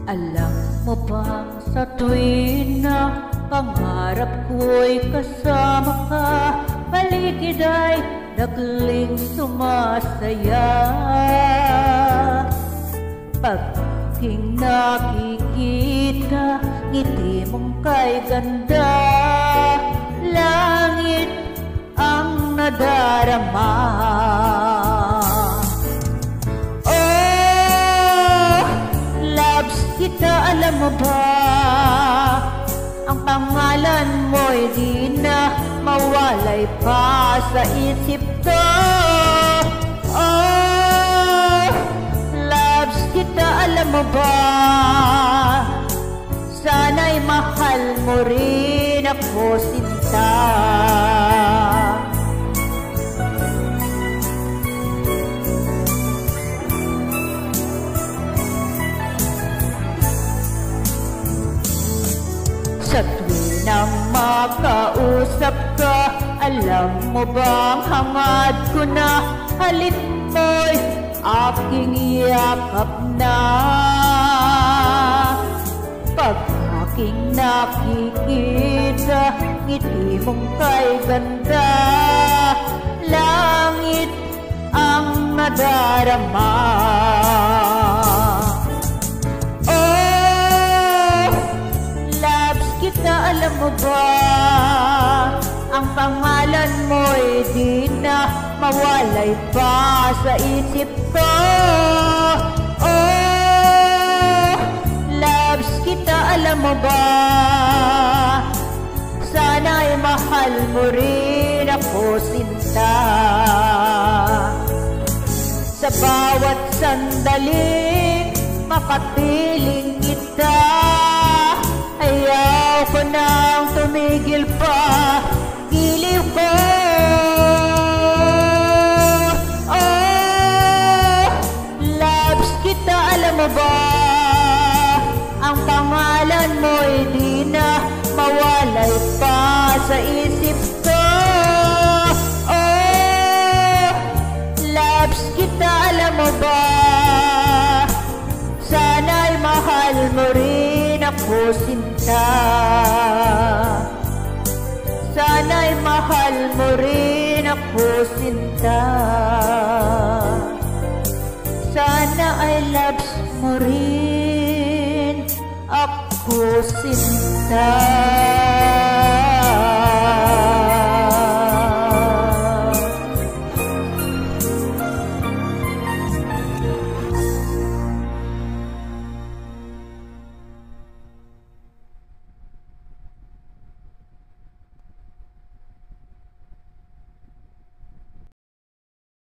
Alam mo bang sa tuwin na pangarap ko'y kasama ka, paligid ay nagling sumasaya. Pag-aking nakikita, ngiti mong kay ganda, langit ang nadarama. Kita, alam mo ba, ang pangalan mo'y di na mawalay pa sa isip ko. Oh, loves kita, alam mo ba, sana'y mahal mo rin ako, sinta. Sa tuwin ang makausap ka, alam mo bang hangad ko na halit mo'y aking yakap na. Pag aking nakikita, ngiti mong kay ganda, langit ang nadarama. Alam mo ba, ang pangalan mo'y di na mawalay pa sa isip ko. Oh, loves kita, alam mo ba, sana'y mahal mo rin ako, sinta. Sa bawat sandaling makapiling kita, ayaw ko nang tumigil pa, giliw ko. Oh, loves kita, alam mo ba, ang pangalan mo'y di na mawalay pa sa isip ko. Oh, loves kita, alam mo ba, sana'y mahal mo rin ako, sinta. Sana'y mahal mo rin ako, sinta. Sana ay loves mo rin ako, sinta.